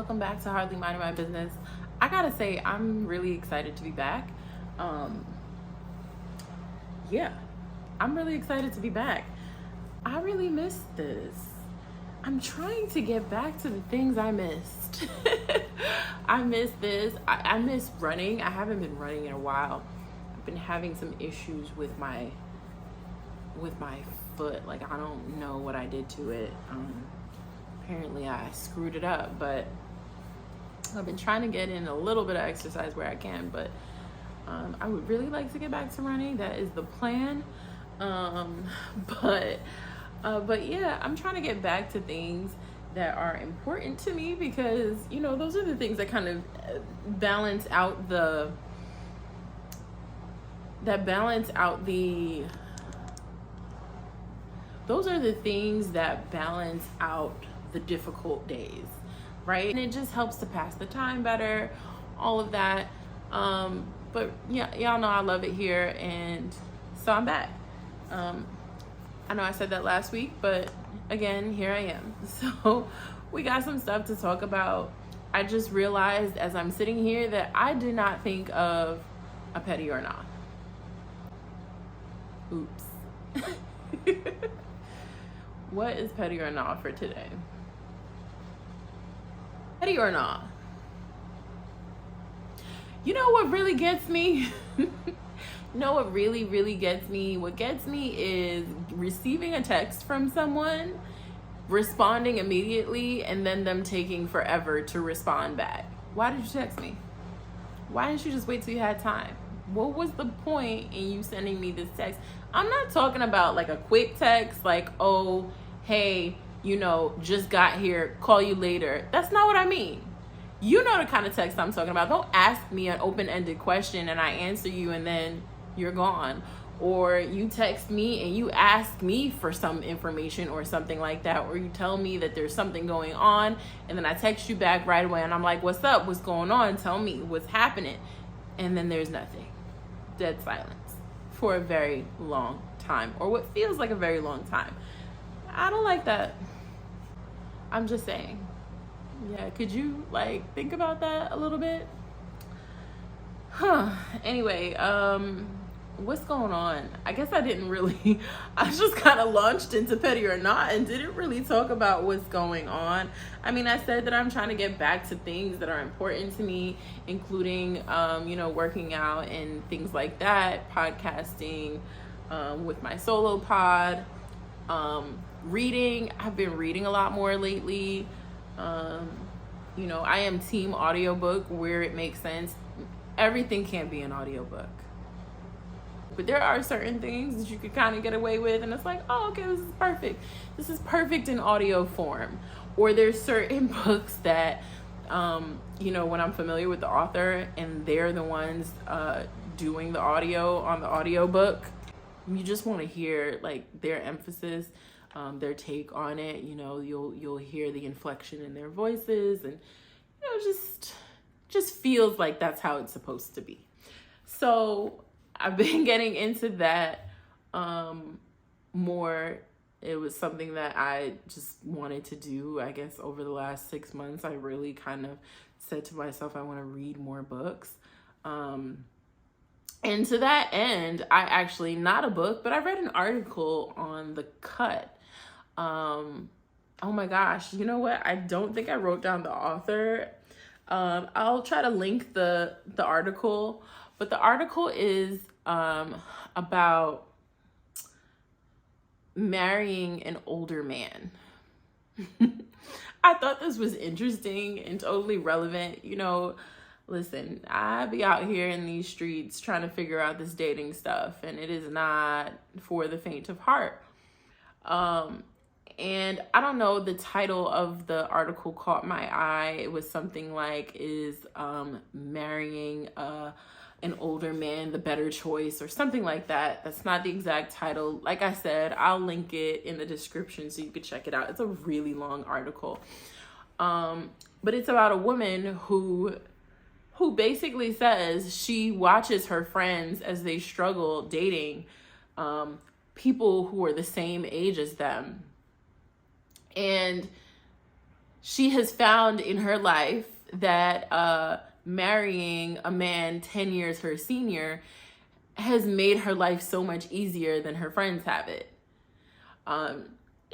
Welcome back to Hardly Minding My Business. I gotta say, I'm really excited to be back. Um, yeah, I'm really excited to be back. I really missed this. I'm trying to get back to the things I missed. I missed this. I miss running. I haven't been running in a while. I've been having some issues with my foot. Like, I don't know what I did to it. Apparently I screwed it up, but I've been trying to get in a little bit of exercise where I can, but I would really like to get back to running. That is the plan. But yeah, I'm trying to get back to things that are important to me because, those are the things that kind of balance out the those are the things that balance out the difficult days, right? And it just helps to pass the time better, all of that. But yeah, y'all know I love it here, and so I'm back. I know I said that last week, but again, here I am. So we got some stuff to talk about. I just realized as I'm sitting here that I did not think of a petty or not. Oops. What is petty or not for today? Petty or not? You know what really gets me? What really, really gets me? What gets me is receiving a text from someone, responding immediately, and then them taking forever to respond back. Why did you text me? Why didn't you just wait till you had time? What was the point in you sending me this text? I'm not talking about like a quick text, like, oh, hey, just got here, call you later. That's not what I mean. You know the kind of text I'm talking about. Don't ask me an open-ended question and I answer you and then you're gone. Or you text me and you ask me for some information or something like that. Or you tell me that there's something going on and then I text you back right away and I'm like, what's up? What's going on? Tell me what's happening. And then there's nothing. Dead silence for a very long time, or what feels like a very long time. I don't like that. I'm just saying. Yeah, could you think about that a little bit? Anyway, what's going on? I guess I didn't really, I just kind of launched into petty or not and didn't really talk about what's going on. I mean, I said that I'm trying to get back to things that are important to me, including, working out and things like that, podcasting, with my solo pod, reading. I've been reading a lot more lately. I am team audiobook where it makes sense. Everything can't be an audiobook. But there are certain things that you could kind of get away with, and it's like, oh, okay, this is perfect. This is perfect in audio form. Or there's certain books that, when I'm familiar with the author and they're the ones doing the audio on the audiobook, you just want to hear their emphasis, their take on it. You'll hear the inflection in their voices, and just feels like that's how it's supposed to be. So I've been getting into that more. It was something that I just wanted to do, I guess, over the last 6 months. I really kind of said to myself, I want to read more books. And to that end, I actually, not a book, but I read an article on The Cut. Oh my gosh, you know what? I don't think I wrote down the author. I'll try to link the article, but the article is about marrying an older man. I thought this was interesting and totally relevant. Listen, I be out here in these streets trying to figure out this dating stuff, and it is not for the faint of heart. And I don't know, the title of the article caught my eye. It was something like, is marrying an older man the better choice, or something like that. That's not the exact title. Like I said, I'll link it in the description so you could check it out. It's a really long article. But it's about a woman who basically says she watches her friends as they struggle dating people who are the same age as them. And she has found in her life that marrying a man 10 years her senior has made her life so much easier than her friends have it.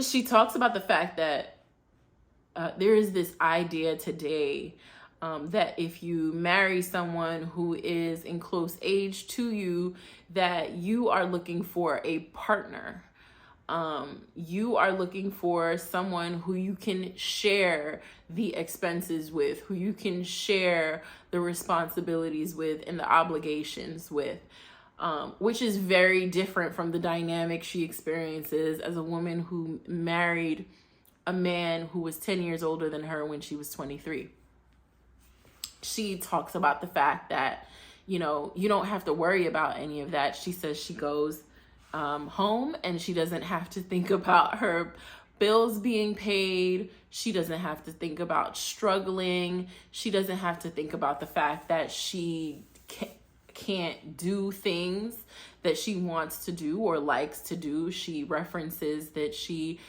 She talks about the fact that there is this idea today that if you marry someone who is in close age to you, that you are looking for a partner. You are looking for someone who you can share the expenses with, who you can share the responsibilities with and the obligations with, which is very different from the dynamic she experiences as a woman who married a man who was 10 years older than her when she was 23. She talks about the fact that, you don't have to worry about any of that. She says she goes home and she doesn't have to think about her bills being paid. She doesn't have to think about struggling. She doesn't have to think about the fact that she can't do things that she wants to do or likes to do. She references that she,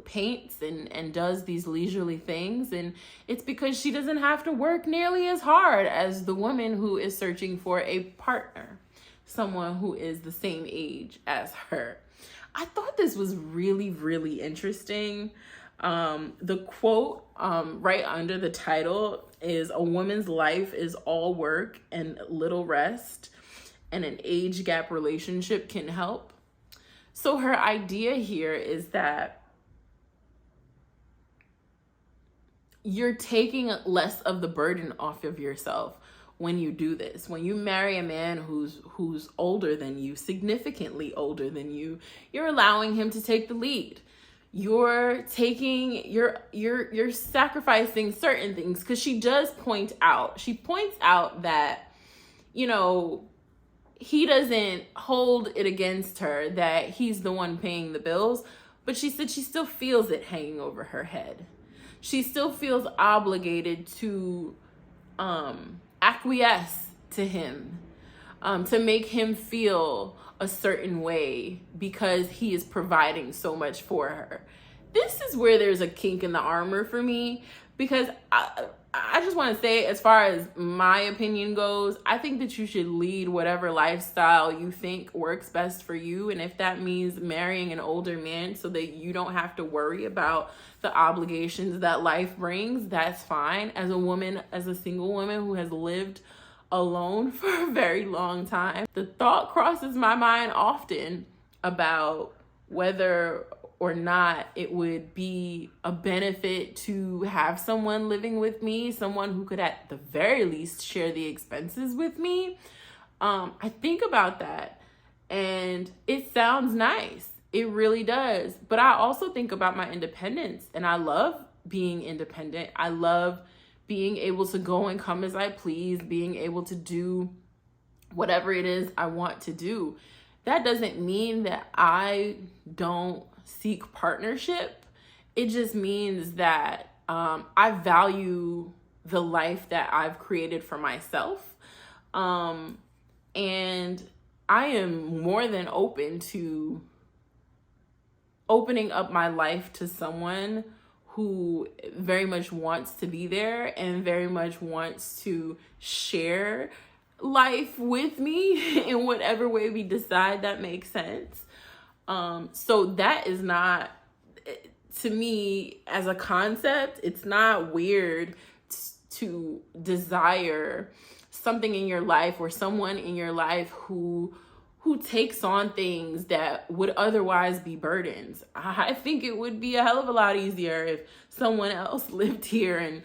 paints and does these leisurely things. And it's because she doesn't have to work nearly as hard as the woman who is searching for a partner, someone who is the same age as her. I thought this was really, really interesting. The quote right under the title is, "A woman's life is all work and little rest, and an age gap relationship can help." So her idea here is that you're taking less of the burden off of yourself when you do this. When you marry a man who's older than you, significantly older than you, you're allowing him to take the lead. You're sacrificing certain things, because she points out that, he doesn't hold it against her that he's the one paying the bills, but she said she still feels it hanging over her head. She still feels obligated to acquiesce to him, to make him feel a certain way because he is providing so much for her. This is where there's a kink in the armor for me, because I just want to say, as far as my opinion goes, I think that you should lead whatever lifestyle you think works best for you. And if that means marrying an older man so that you don't have to worry about the obligations that life brings, that's fine. As a single woman who has lived alone for a very long time, the thought crosses my mind often about whether or not it would be a benefit to have someone living with me, someone who could at the very least share the expenses with me. I think about that and it sounds nice. It really does. But I also think about my independence, and I love being independent. I love being able to go and come as I please, being able to do whatever it is I want to do. That doesn't mean that I don't seek partnership. It just means that I value the life that I've created for myself. And I am more than open to opening up my life to someone who very much wants to be there and very much wants to share life with me in whatever way we decide that makes sense. So that is not, to me, as a concept, it's not weird to desire something in your life or someone in your life who takes on things that would otherwise be burdens. I think it would be a hell of a lot easier if someone else lived here and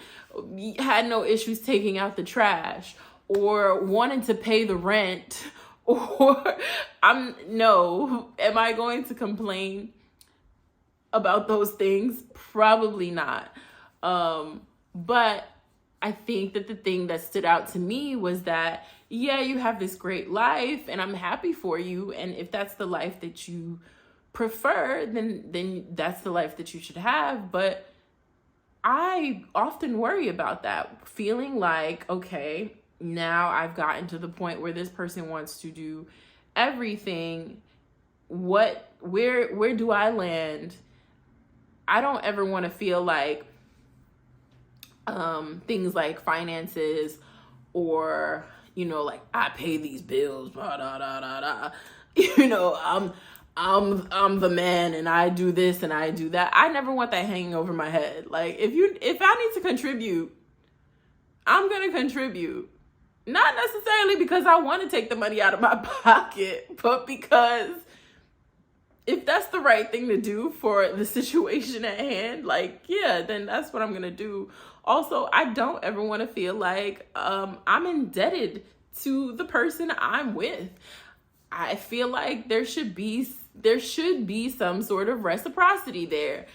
had no issues taking out the trash or wanted to pay the rent. Or am I going to complain about those things? Probably not. But I think that the thing that stood out to me was that, yeah, you have this great life and I'm happy for you. And if that's the life that you prefer, then that's the life that you should have. But I often worry about that, feeling like, okay, now I've gotten to the point where this person wants to do everything. Where do I land? I don't ever want to feel like things like finances, or, you know, like, I pay these bills, blah, da, da, da, da. You know, I'm the man and I do this and I do that. I never want that hanging over my head. Like, if I need to contribute, I'm going to contribute. Not necessarily because I want to take the money out of my pocket, but because if that's the right thing to do for the situation at hand, like, yeah, then that's what I'm going to do. Also, I don't ever want to feel like I'm indebted to the person I'm with. I feel like there should be some sort of reciprocity there.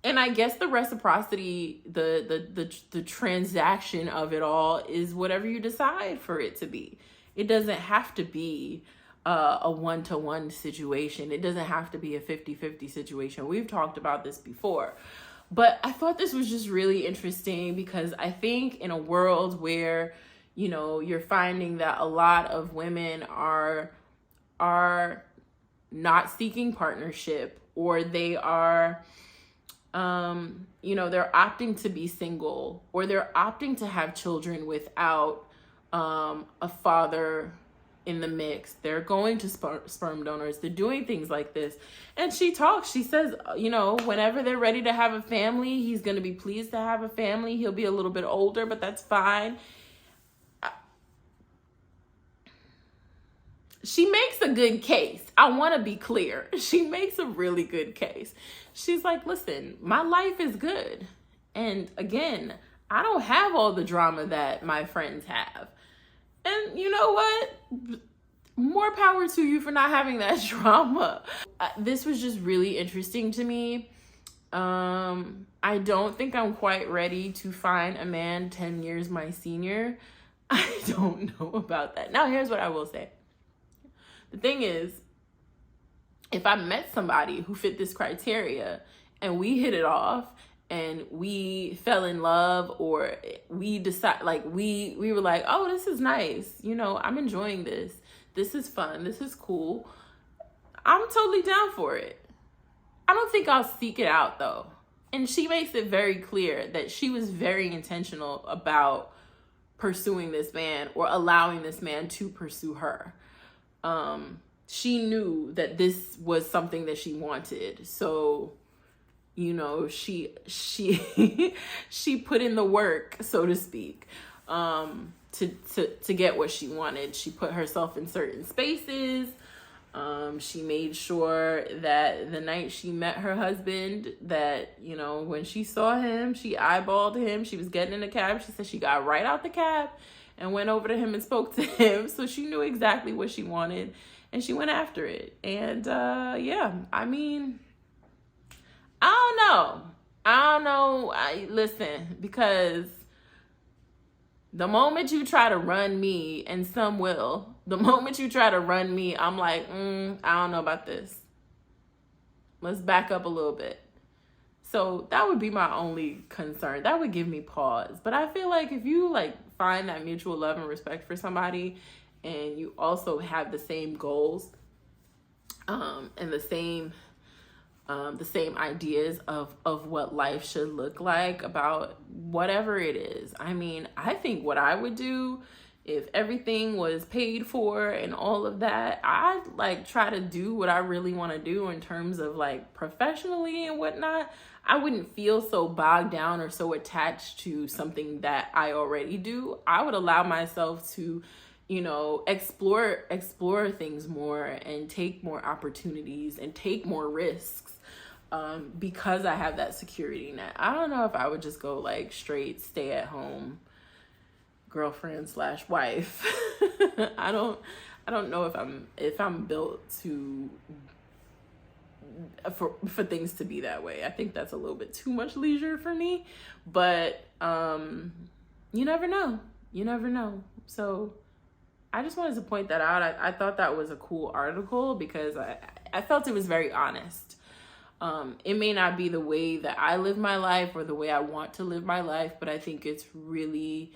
And I guess the reciprocity, the transaction of it all is whatever you decide for it to be. It doesn't have to be a one-to-one situation. It doesn't have to be a 50-50 situation. We've talked about this before. But I thought this was just really interesting because I think in a world where, you know, you're finding that a lot of women are not seeking partnership, or they are, you know, they're opting to be single, or they're opting to have children without a father in the mix. They're going to sperm donors. They're doing things like this. And she says, you know, whenever they're ready to have a family, he's going to be pleased to have a family. He'll be a little bit older, but that's fine. She makes a good case. I want to be clear. She makes a really good case. She's like, listen, my life is good. And again, I don't have all the drama that my friends have. And you know what? More power to you for not having that drama. This was just really interesting to me. I don't think I'm quite ready to find a man 10 years my senior. I don't know about that. Now, here's what I will say. The thing is, if I met somebody who fit this criteria and we hit it off and we fell in love, or we decide, like, we were like, oh, this is nice. You know, I'm enjoying this. This is fun. This is cool. I'm totally down for it. I don't think I'll seek it out, though. And she makes it very clear that she was very intentional about pursuing this man, or allowing this man to pursue her. She knew that this was something that she wanted. So, you know, she she put in the work, so to speak, to get what she wanted. She put herself in certain spaces. She made sure that the night she met her husband, that, you know, when she saw him, she eyeballed him. She was getting in a cab. She said she got right out the cab and went over to him and spoke to him. So she knew exactly what she wanted, and she went after it. And yeah, I mean, I don't know. Listen, because the moment you try to run me, and some will, the moment you try to run me, I'm like, I don't know about this. Let's back up a little bit. So that would be my only concern. That would give me pause. But I feel like if you like find that mutual love and respect for somebody, and you also have the same goals, and the same ideas of what life should look like, about whatever it is. I mean, I think what I would do if everything was paid for and all of that, I'd like try to do what I really want to do in terms of like professionally and whatnot. I wouldn't feel so bogged down or so attached to something that I already do. I would allow myself to, you know, explore things more, and take more opportunities and take more risks, because I have that security net. I don't know if I would just go like straight stay at home girlfriend / wife. I don't know if I'm built to for things to be that way. I think that's a little bit too much leisure for me, but you never know. So I just wanted to point that out. I thought that was a cool article because I felt it was very honest. It may not be the way that I live my life or the way I want to live my life, but I think it's really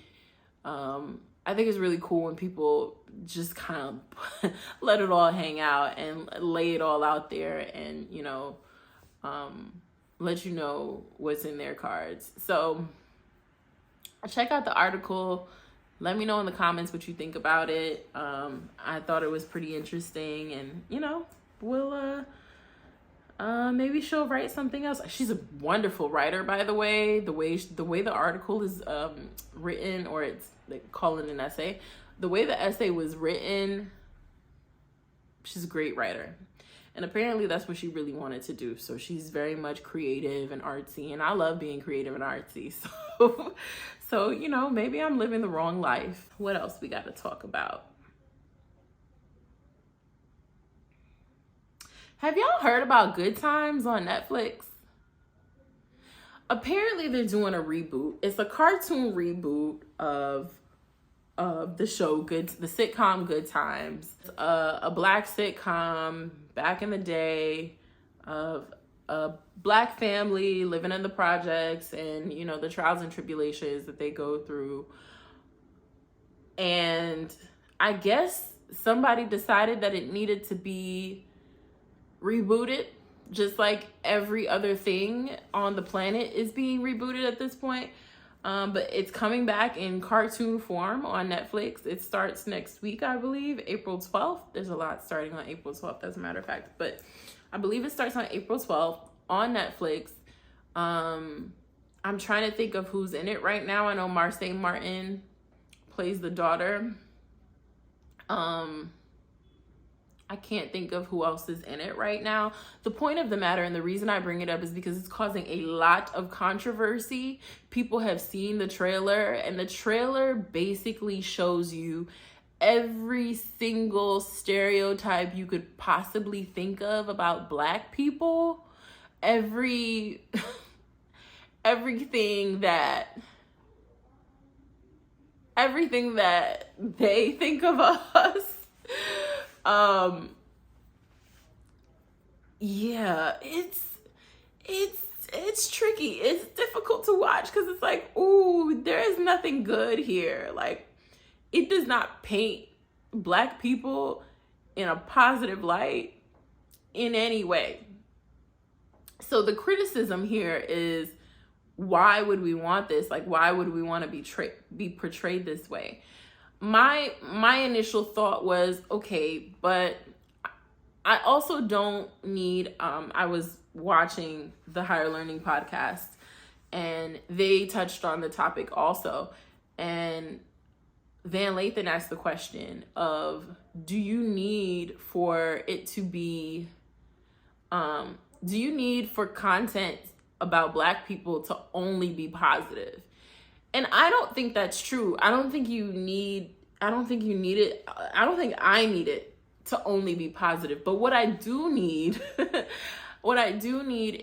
cool when people just kind of let it all hang out and lay it all out there, and, you know, let you know what's in their cards. So check out the article. Let me know in the comments what you think about it. I thought it was pretty interesting, and we'll maybe she'll write something else. She's a wonderful writer, by the way. The way the article is written, or it's like calling an essay. The way the essay was written, she's a great writer. And apparently that's what she really wanted to do. So she's very much creative and artsy. And I love being creative and artsy. So maybe I'm living the wrong life. What else we got to talk about? Have y'all heard about Good Times on Netflix? Apparently they're doing a reboot. It's a cartoon reboot of the show the sitcom Good Times. It's a black sitcom back in the day of a black family living in the projects, and the trials and tribulations that they go through. And I guess somebody decided that it needed to be rebooted, just like every other thing on the planet is being rebooted at this point. But it's coming back in cartoon form on Netflix. It starts next week, I believe, April 12th. There's a lot starting on April 12th, as a matter of fact. But I believe it starts on April 12th on Netflix. I'm trying to think of who's in it right now. I know Marsai Martin plays the daughter. I can't think of who else is in it right now. The point of the matter, and the reason I bring it up, is because it's causing a lot of controversy. People have seen the trailer, and the trailer basically shows you every single stereotype you could possibly think of about black people. Everything that they think of us. Yeah, it's tricky. It's difficult to watch because it's like, ooh, there is nothing good here. Like, it does not paint black people in a positive light in any way. So the criticism here is, why would we want this? Like, why would we want to be portrayed this way? My initial thought was, okay, but I also don't need, I was watching the Higher Learning podcast, and they touched on the topic also. And Van Lathan asked the question of, do you need for it to be, do you need for content about black people to only be positive? And I don't think that's true. I don't think I need it. I don't think I need it to only be positive. But what I do need,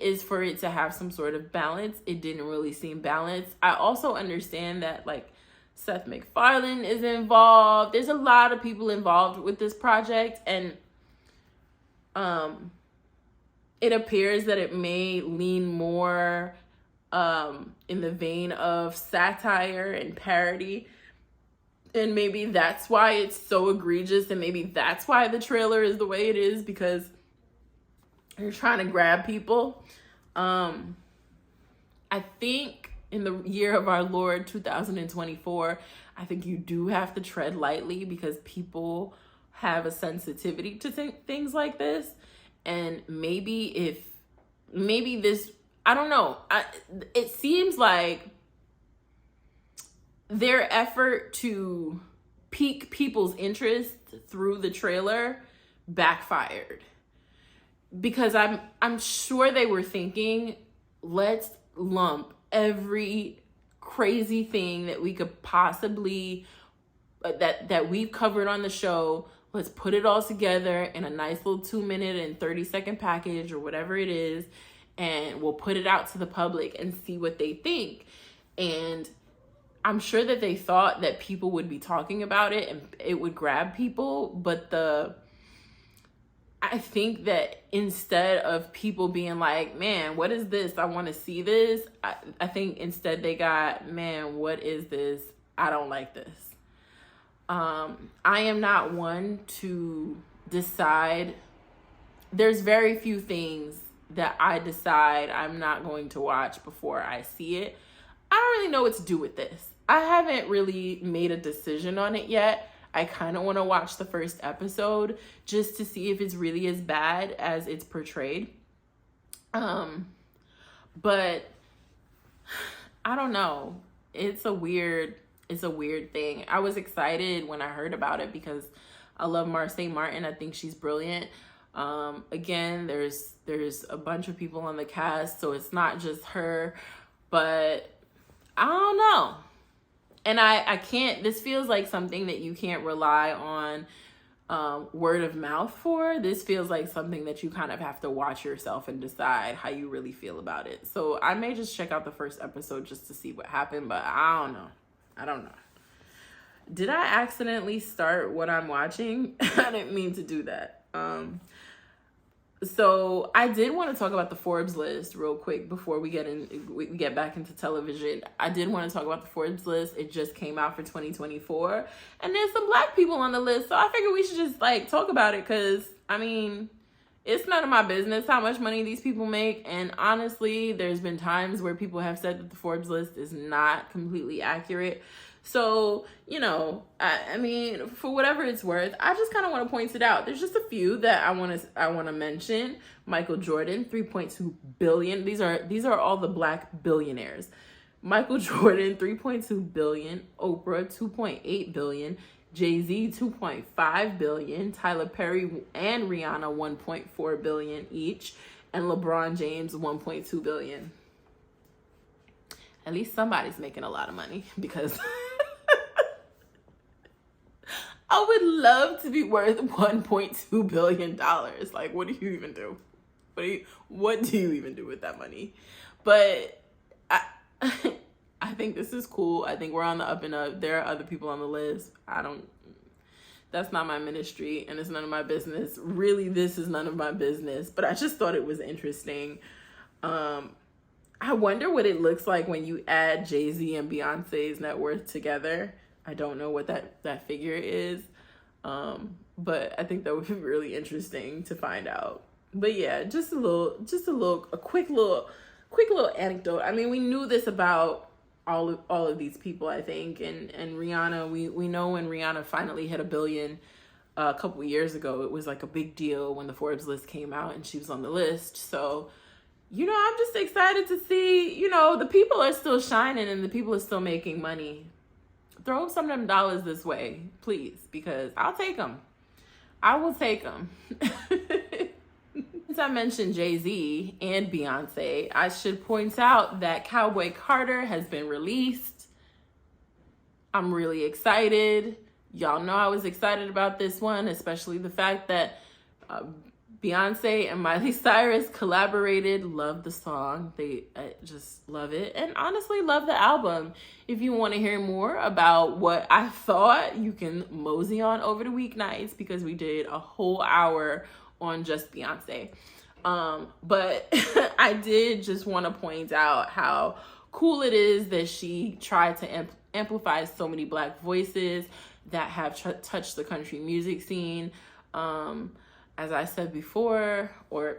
is for it to have some sort of balance. It didn't really seem balanced. I also understand that, like, Seth MacFarlane is involved. There's a lot of people involved with this project, and it appears that it may lean more in the vein of satire and parody. And maybe that's why it's so egregious, and maybe that's why the trailer is the way it is, because you're trying to grab people. I think in the year of our Lord 2024, I think you do have to tread lightly, because people have a sensitivity to things like this. And maybe this, I don't know. It seems like their effort to pique people's interest through the trailer backfired, because I'm sure they were thinking, let's lump every crazy thing that we could possibly that we've covered on the show. Let's put it all together in a nice little 2-minute and 30-second package, or whatever it is, and we'll put it out to the public and see what they think. And I'm sure that they thought that people would be talking about it and it would grab people. But I think that instead of people being like, man, what is this? I want to see this. I think instead they got, man, what is this? I don't like this. I am not one to decide. There's very few things that I decide I'm not going to watch before I see it. I don't really know what to do with this. I haven't really made a decision on it yet. I kind of want to watch the first episode just to see if it's really as bad as it's portrayed. But I don't know. It's a weird thing. I was excited when I heard about it because I love Marsai Martin. I think she's brilliant. Again, there's a bunch of people on the cast, so it's not just her, but I don't know. And I can't, this feels like something that you can't rely on word of mouth for. This feels like something that you kind of have to watch yourself and decide how you really feel about it. So I may just check out the first episode just to see what happened, but I don't know. Did I accidentally start what I'm watching? I didn't mean to do that. So I did want to talk about the Forbes list real quick before we get back into television. I did want to talk about the Forbes list. It just came out for 2024, and there's some Black people on the list. So I figured we should just like talk about it because I mean, it's none of my business how much money these people make. And honestly, there's been times where people have said that the Forbes list is not completely accurate. So, you know, I mean, for whatever it's worth, I just kind of want to point it out. There's just a few that I want to mention. Michael Jordan, 3.2 billion. These are all the Black billionaires. Michael Jordan, 3.2 billion. Oprah, 2.8 billion. Jay-Z, 2.5 billion. Tyler Perry and Rihanna, 1.4 billion each. And LeBron James, 1.2 billion. At least somebody's making a lot of money because I would love to be worth $1.2 billion. Like, what do you even do? What do you even do with that money? But I think this is cool. I think we're on the up and up. There are other people on the list. That's not my ministry and it's none of my business. Really, this is none of my business, but I just thought it was interesting. I wonder what it looks like when you add Jay-Z and Beyonce's net worth together. I don't know what that figure is. But I think that would be really interesting to find out. But yeah, a quick little anecdote. I mean, we knew this about all of these people, I think. And Rihanna, we know when Rihanna finally hit $1 billion a couple years ago, it was like a big deal when the Forbes list came out and she was on the list. So, you know, I'm just excited to see, you know, the people are still shining and the people are still making money. Throw some of them dollars this way, please, because I'll take them. I will take them. Since I mentioned Jay-Z and Beyonce, I should point out that Cowboy Carter has been released. I'm really excited. Y'all know I was excited about this one, especially the fact that Beyonce and Miley Cyrus collaborated. Love the song. I just love it. And honestly, love the album. If you want to hear more about what I thought, you can mosey on over the weeknights because we did a whole hour on just Beyonce. But I did just want to point out how cool it is that she tried to amplify so many Black voices that have touched the country music scene. As I said before, or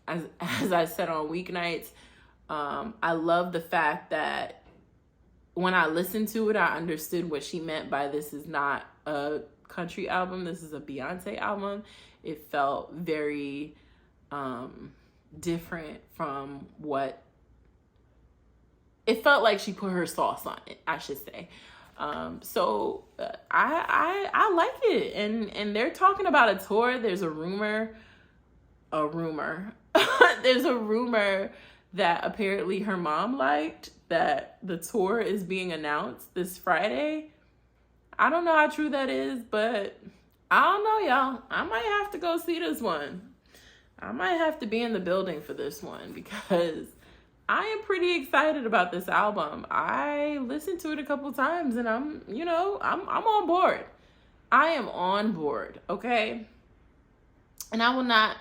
as I said on weeknights, I love the fact that when I listened to it, I understood what she meant by this is not a country album. This is a Beyonce album. It felt very different from what... It felt like she put her sauce on it, I should say. So I like it. And they're talking about a tour. There's a rumor. There's a rumor that apparently her mom liked that the tour is being announced this Friday. I don't know how true that is, but I don't know, y'all. I might have to go see this one. I might have to be in the building for this one because I am pretty excited about this album. I listened to it a couple times and I'm on board. I am on board, okay? And I will not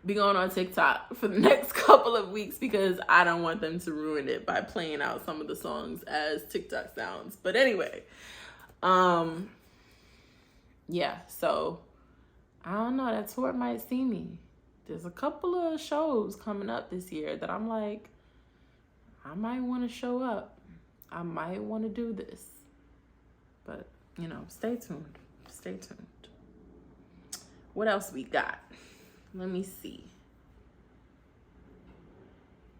be going on TikTok for the next couple of weeks because I don't want them to ruin it by playing out some of the songs as TikTok sounds. But anyway, yeah, so I don't know. That tour might see me. there's a couple of shows coming up this year that I'm like, I might want to show up. I might want to do this. But, you know, stay tuned. Stay tuned. What else we got? Let me see.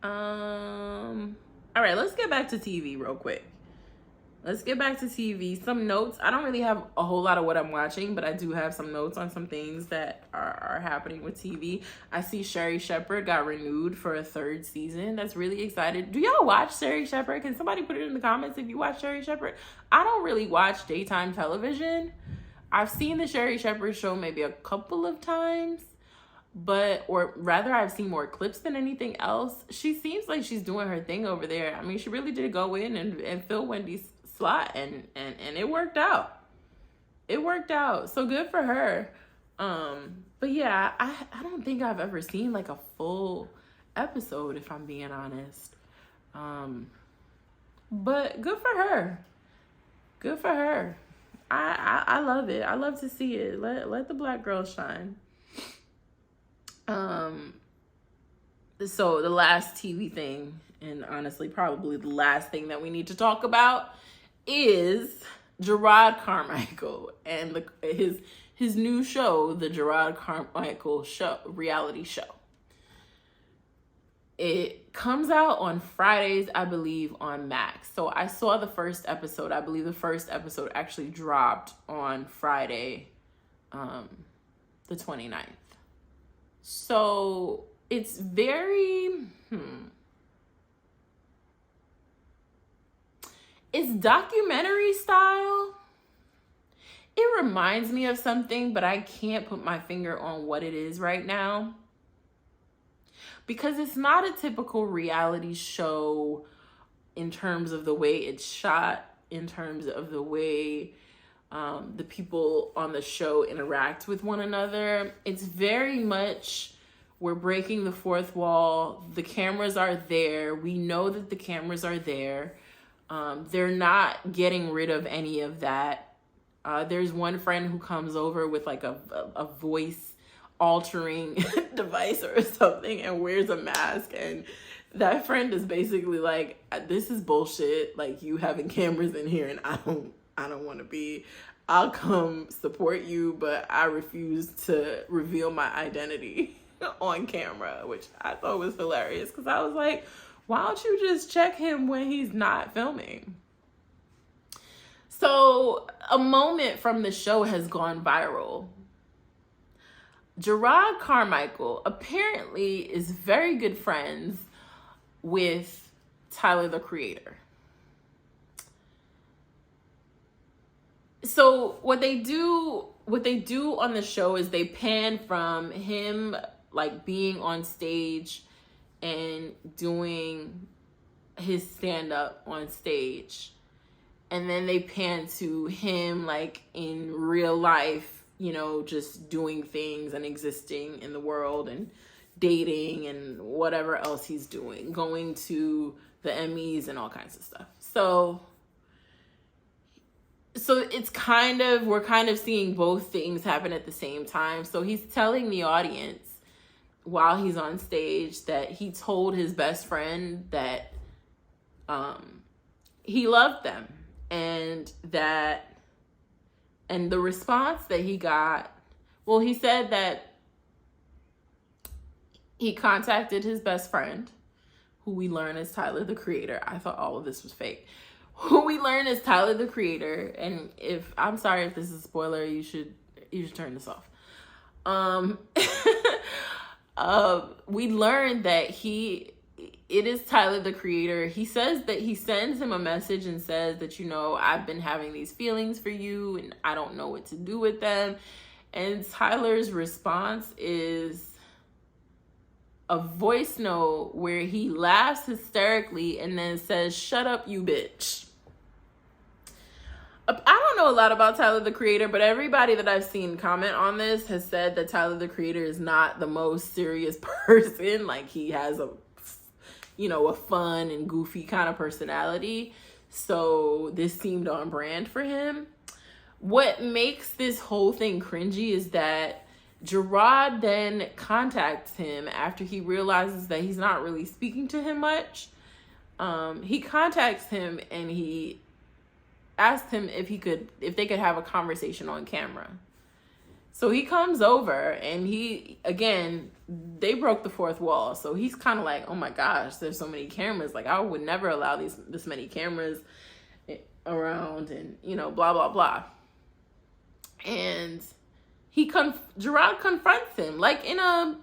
All right, let's get back to TV real quick. Let's get back to TV. Some notes. I don't really have a whole lot of what I'm watching, but I do have some notes on some things that are happening with TV. I see Sherry Shepherd got renewed for a 3rd season. That's really excited. Do y'all watch Sherry Shepherd? Can somebody put it in the comments if you watch Sherry Shepherd? I don't really watch daytime television. I've seen the Sherry Shepherd show maybe a couple of times, or rather I've seen more clips than anything else. She seems like she's doing her thing over there. I mean, she really did go in and fill Wendy's slot, and it worked out. It worked out. So good for her. But yeah, I don't think I've ever seen like a full episode, if I'm being honest. But good for her. Good for her. I love it. I love to see it. Let the Black girls shine. So the last TV thing, and honestly probably the last thing that we need to talk about, is Gerard Carmichael and his new show, the Gerard Carmichael show, reality show. It comes out on Fridays, I believe, on Max. So I saw the first episode. I believe the first episode actually dropped on Friday, the 29th. So it's very, it's documentary style. It reminds me of something, but I can't put my finger on what it is right now. Because it's not a typical reality show in terms of the way it's shot, in terms of the way the people on the show interact with one another. It's very much, we're breaking the fourth wall. The cameras are there. We know that the cameras are there. They're not getting rid of any of that. There's one friend who comes over with like a voice altering device or something and wears a mask, and that friend is basically like, this is bullshit, like you having cameras in here, and I don't want to be. I'll come support you, but I refuse to reveal my identity on camera, which I thought was hilarious, because I was like, why don't you just check him when he's not filming? So a moment from the show has gone viral. Gerard Carmichael apparently is very good friends with Tyler, the Creator. So what they do on the show is they pan from him like being on stage and doing his stand-up on stage, and then they pan to him like in real life, you know, just doing things and existing in the world and dating and whatever else he's doing, going to the Emmys and all kinds of stuff. So it's kind of, we're kind of seeing both things happen at the same time. So he's telling the audience while he's on stage that he told his best friend that he loved them, and the response that he got, well, he said that he contacted his best friend, who we learn is Tyler, the Creator. I thought all of this was fake. Who we learn is Tyler, the Creator. And I'm sorry if this is a spoiler, you should turn this off. We learned that it is Tyler, the Creator. He says that he sends him a message and says that, you know, I've been having these feelings for you and I don't know what to do with them. And Tyler's response is a voice note where he laughs hysterically and then says, "Shut up, you bitch." I don't know a lot about Tyler, the Creator, but everybody that I've seen comment on this has said that Tyler, the Creator is not the most serious person. Like, he has a fun and goofy kind of personality. So this seemed on brand for him. What makes this whole thing cringy is that Gerard then contacts him after he realizes that he's not really speaking to him much. He contacts him and he asked him if they could have a conversation on camera. So he comes over and they broke the fourth wall. So he's kind of like, oh my gosh, there's so many cameras. Like, I would never allow this many cameras around, and, blah, blah, blah. And Gerard confronts him, like, in a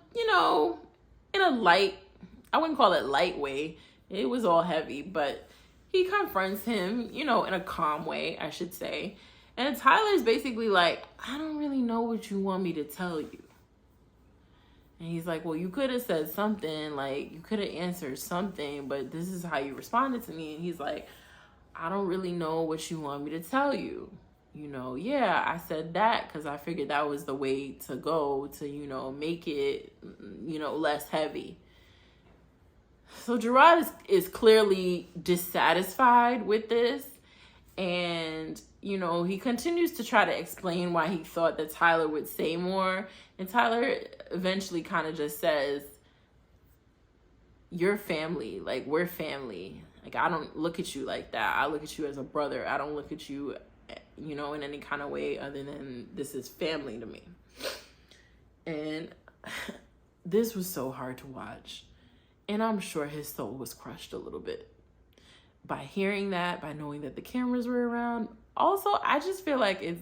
light, I wouldn't call it light way. It was all heavy, but he confronts him, in a calm way, I should say. And Tyler's basically like, I don't really know what you want me to tell you. And he's like, well, you could have said something, like, you could have answered something, but this is how you responded to me. And he's like, I don't really know what you want me to tell you. Yeah, I said that because I figured that was the way to go to, make it, less heavy. So Gerard is clearly dissatisfied with this. And, he continues to try to explain why he thought that Tyler would say more. And Tyler eventually kind of just says, you're family. Like, we're family. Like, I don't look at you like that. I look at you as a brother. I don't look at you, in any kind of way other than this is family to me. And this was so hard to watch. And I'm sure his soul was crushed a little bit by hearing that, by knowing that the cameras were around. Also, I just feel like it's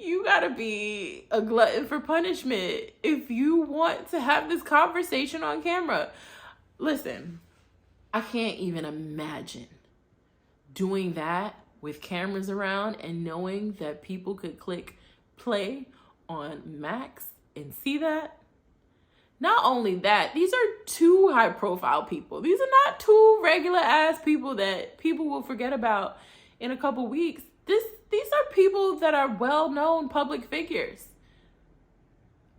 you gotta be a glutton for punishment if you want to have this conversation on camera. Listen, I can't even imagine doing that with cameras around and knowing that people could click play on Max and see that. Not only that, these are two high profile people. These are not two regular ass people that people will forget about in a couple weeks. These are people that are well-known public figures.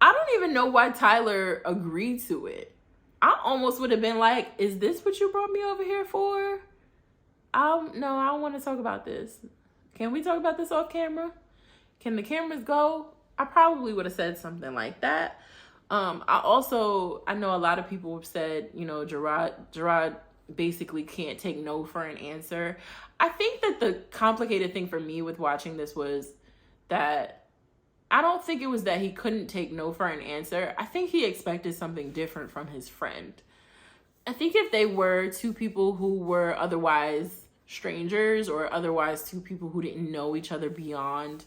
I don't even know why Tyler agreed to it. I almost would have been like, is this what you brought me over here for? No, I don't want to talk about this. Can we talk about this off camera? Can the cameras go? I probably would have said something like that. I know a lot of people have said, Gerard basically can't take no for an answer. I think that the complicated thing for me with watching this was that I don't think it was that he couldn't take no for an answer. I think he expected something different from his friend. I think if they were two people who were otherwise strangers or otherwise two people who didn't know each other beyond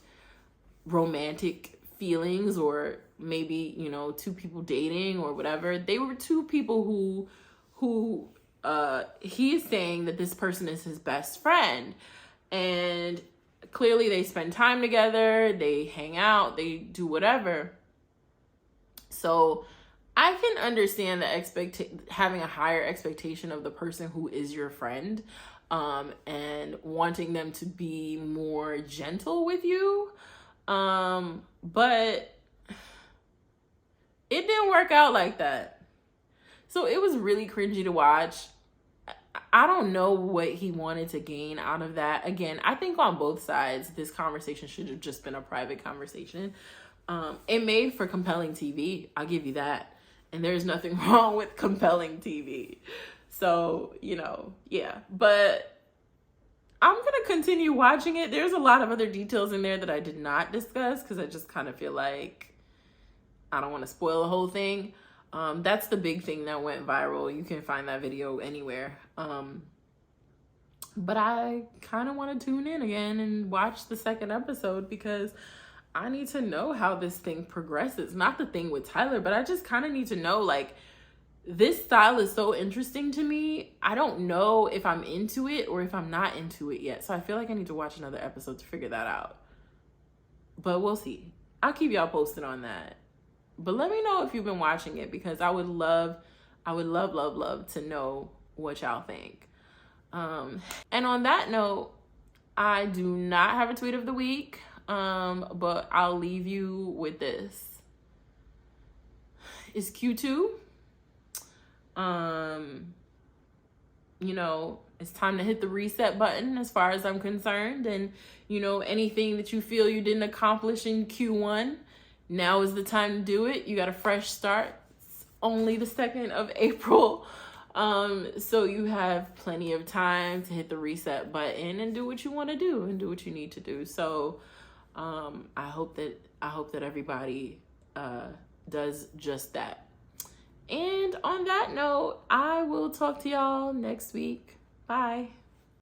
romantic feelings, or maybe, two people dating or whatever, they were two people who he's saying that this person is his best friend, and clearly they spend time together, they hang out, they do whatever. So I can understand the having a higher expectation of the person who is your friend, and wanting them to be more gentle with you. But it didn't work out like that. So it was really cringy to watch. I don't know what he wanted to gain out of that. Again, I think on both sides, this conversation should have just been a private conversation. It made for compelling TV. I'll give you that. And there's nothing wrong with compelling TV. So, yeah. But I'm going to continue watching it. There's a lot of other details in there that I did not discuss because I just kind of feel like I don't want to spoil the whole thing. That's the big thing that went viral. You can find that video anywhere. But I kind of want to tune in again and watch the second episode because I need to know how this thing progresses. Not the thing with Tyler, but I just kind of need to know, like, this style is so interesting to me. I don't know if I'm into it or if I'm not into it yet. So I feel like I need to watch another episode to figure that out. But we'll see. I'll keep y'all posted on that. But let me know if you've been watching it because I would love to know what y'all think. And on that note, I do not have a tweet of the week, but I'll leave you with this. It's Q2. It's time to hit the reset button as far as I'm concerned. And, anything that you feel you didn't accomplish in Q1, now is the time to do it. You got a fresh start. It's only the 2nd of April. So you have plenty of time to hit the reset button and do what you want to do and do what you need to do. So I hope that everybody does just that. And on that note, I will talk to y'all next week. Bye.